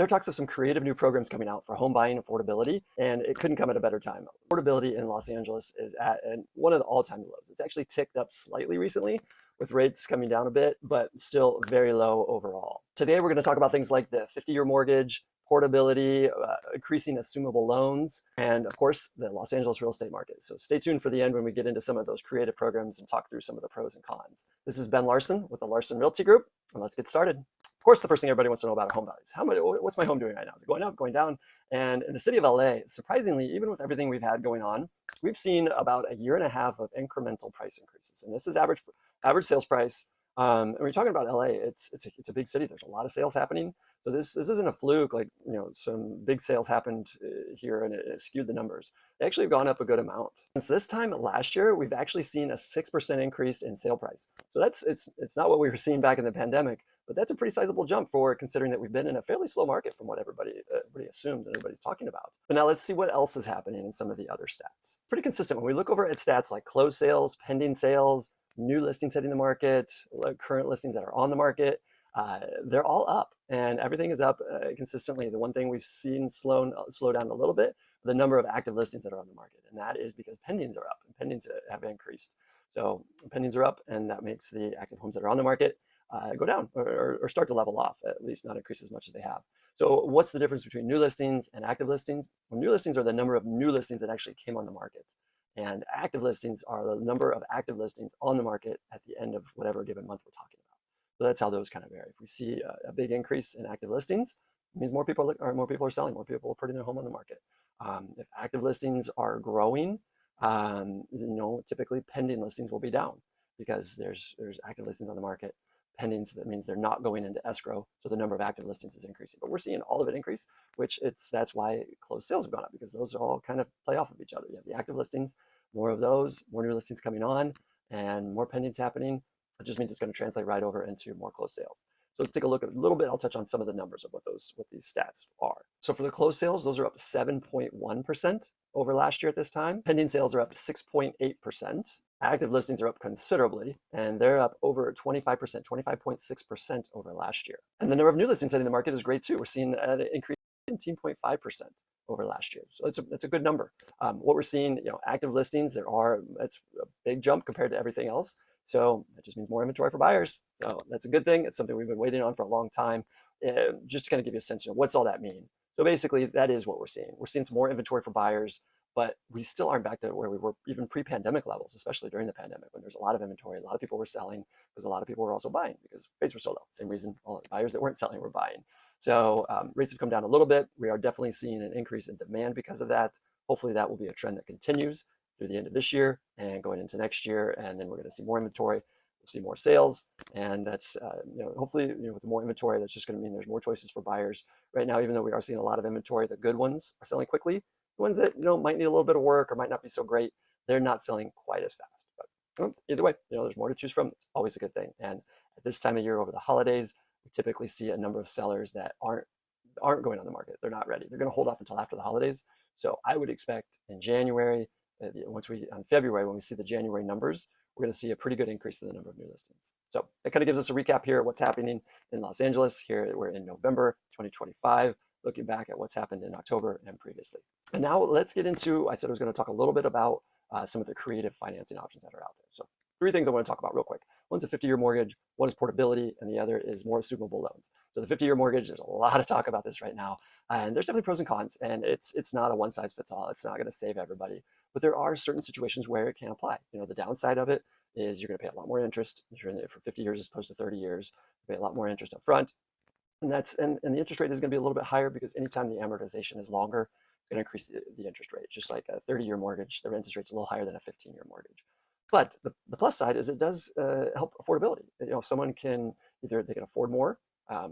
There are talks of some creative new programs coming out for home buying affordability, and it couldn't come at a better time. Affordability in Los Angeles is at one of the all-time lows. It's actually ticked up slightly recently, with rates coming down a bit, but still very low overall. Today, we're going to talk about things like the 50-year mortgage, portability, increasing assumable loans, and of course, the Los Angeles real estate market. So stay tuned for the end when we get into some of those creative programs and talk through some of the pros and cons. This is Ben Larson with the Larson Realty Group, and let's get started. Of course, the first thing everybody wants to know about are home values. What's my home doing right now? Is it going up, going down? And in the city of LA, surprisingly, even with everything we've had going on, we've seen about a year and a half of incremental price increases. And this is average sales price. And when you're talking about LA, it's a big city. There's a lot of sales happening. So this isn't a fluke, like, some big sales happened here and it skewed the numbers. They actually have gone up a good amount. Since this time last year, we've actually seen a 6% increase in sale price. So it's not what we were seeing back in the pandemic, but that's a pretty sizable jump for considering that we've been in a fairly slow market from what everybody assumes and everybody's talking about. But now let's see what else is happening in some of the other stats. Pretty consistent when we look over at stats like closed sales, pending sales, new listings hitting the market, current listings that are on the market. They're all up and everything is up consistently. The one thing we've seen slow down a little bit, the number of active listings that are on the market. And that is because pendings are up and pendings have increased. So pendings are up and that makes the active homes that are on the market go down or start to level off, at least not increase as much as they have. So what's the difference between new listings and active listings? Well, new listings are the number of new listings that actually came on the market. And active listings are the number of active listings on the market at the end of whatever given month we're talking about. So that's how those kind of vary. If we see a big increase in active listings, it means more people are selling, more people are putting their home on the market. If active listings are growing, typically pending listings will be down because there's active listings on the market. Pendings, that means they're not going into escrow, so the number of active listings is increasing. But we're seeing all of it increase, that's why closed sales have gone up, because those all kind of play off of each other. You have the active listings, more of those, more new listings coming on, and more pendings happening. It just means it's going to translate right over into more closed sales. So let's take a look at a little bit. I'll touch on some of the numbers of what these stats are. So for the closed sales, those are up 7.1% over last year at this time. Pending sales are up 6.8%. Active listings are up considerably, and they're up over 25%, 25.6% over last year. And the number of new listings hitting the market is great too. We're seeing an increase of 17.5% over last year. So it's a good number. What we're seeing, active listings, it's a big jump compared to everything else. So that just means more inventory for buyers. So that's a good thing. It's something we've been waiting on for a long time. Just to kind of give you a sense, what's all that mean? So basically, that is what we're seeing. We're seeing some more inventory for buyers, but we still aren't back to where we were even pre-pandemic levels, especially during the pandemic when there's a lot of inventory. A lot of people were selling because a lot of people were also buying because rates were so low. Same reason all the buyers that weren't selling were buying. So rates have come down a little bit. We are definitely seeing an increase in demand because of that. Hopefully that will be a trend that continues through the end of this year and going into next year. And then we're going to see more inventory. We'll see more sales, and that's hopefully with more inventory, that's just going to mean there's more choices for buyers. Right now, even though we are seeing a lot of inventory, the good ones are selling quickly. The ones that might need a little bit of work or might not be so great, they're not selling quite as fast. But either way, there's more to choose from. It's always a good thing. And at this time of year over the holidays, we typically see a number of sellers that aren't going on the market. They're not ready. They're going to hold off until after the holidays. So I would expect in January, on February, when we see the January numbers, we're going to see a pretty good increase in the number of new listings. So that kind of gives us a recap here of what's happening in Los Angeles. Here we're in November 2025, looking back at what's happened in October and previously. And now let's get into, I said I was going to talk a little bit about some of the creative financing options that are out there. So three things I want to talk about real quick. One's a 50-year mortgage, one is portability, and the other is more assumable loans. So the 50-year mortgage, there's a lot of talk about this right now, and there's definitely pros and cons, and it's not a one-size-fits-all. It's not going to save everybody, but there are certain situations where it can apply. The downside of it is you're going to pay a lot more interest if you're in it for 50 years as opposed to 30 years. You pay a lot more interest up front, and the interest rate is going to be a little bit higher because anytime the amortization is longer, it's going to increase the interest rate. Just like a 30-year mortgage, the interest rate's a little higher than a 15-year mortgage. But the plus side is it does help affordability. Someone can they can afford more,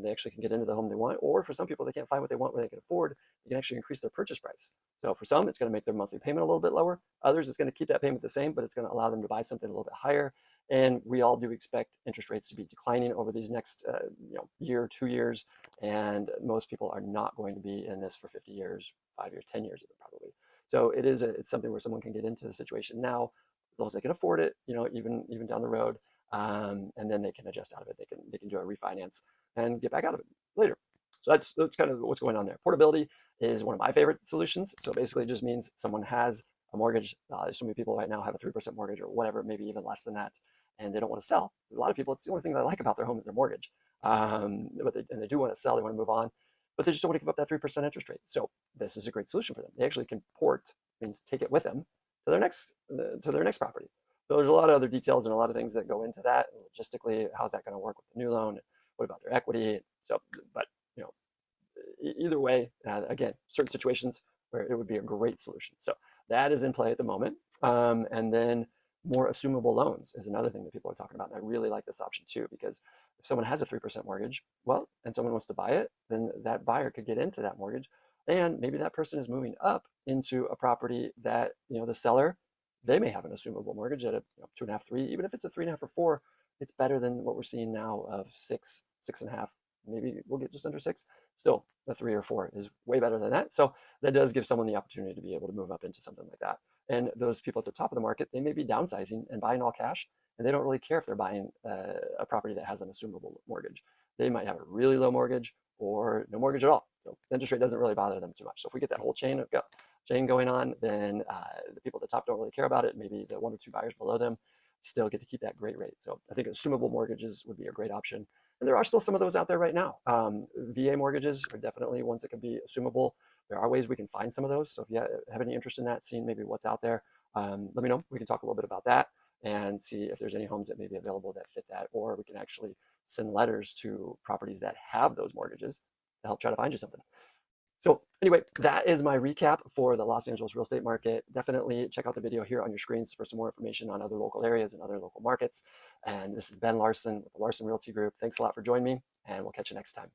they actually can get into the home they want, or for some people they can't find what they want where they can afford, they can actually increase their purchase price. So for some, it's going to make their monthly payment a little bit lower. Others, it's going to keep that payment the same, but it's going to allow them to buy something a little bit higher. And we all do expect interest rates to be declining over these next year, 2 years, and most people are not going to be in this for 50 years, 5 years, 10 years even probably. So it's something where someone can get into the situation now, as long as they can afford it, even down the road, and then they can adjust out of it. They can do a refinance and get back out of it later. So that's kind of what's going on there. Portability is one of my favorite solutions. So basically, it just means someone has a mortgage. So many people right now have a 3% mortgage or whatever, maybe even less than that, and they don't want to sell. A lot of people, it's the only thing they like about their home is their mortgage. And they do want to sell, they want to move on, but they just don't want to give up that 3% interest rate. So this is a great solution for them. They actually can port, means take it with them to their next property. So there's a lot of other details and a lot of things that go into that. Logistically, how's that going to work with the new loan? What about their equity? So, but you know, either way, again, certain situations where it would be a great solution. So that is in play at the moment. And then more assumable loans is another thing that people are talking about. And I really like this option too, because if someone has a 3% mortgage, well, and someone wants to buy it, then that buyer could get into that mortgage. And maybe that person is moving up into a property that, the seller, they may have an assumable mortgage at a 2.5, 3, even if it's a 3.5 or 4, it's better than what we're seeing now of 6, 6.5. Maybe we'll get just under 6. Still, a 3 or 4 is way better than that. So that does give someone the opportunity to be able to move up into something like that. And those people at the top of the market, they may be downsizing and buying all cash, and they don't really care if they're buying a property that has an assumable mortgage. They might have a really low mortgage or no mortgage at all. So the interest rate doesn't really bother them too much. So if we get that whole chain going on, then the people at the top don't really care about it. Maybe the 1 or 2 buyers below them still get to keep that great rate. So I think assumable mortgages would be a great option. And there are still some of those out there right now. VA mortgages are definitely ones that can be assumable. There are ways we can find some of those. So if you have any interest in that, seeing maybe what's out there, let me know. We can talk a little bit about that and see if there's any homes that may be available that fit that, or we can actually send letters to properties that have those mortgages to help try to find you something. So anyway, that is my recap for the Los Angeles real estate market. Definitely check out the video here on your screens for some more information on other local areas and other local markets. And this is Ben Larson with the Larson Realty Group. Thanks a lot for joining me, and we'll catch you next time.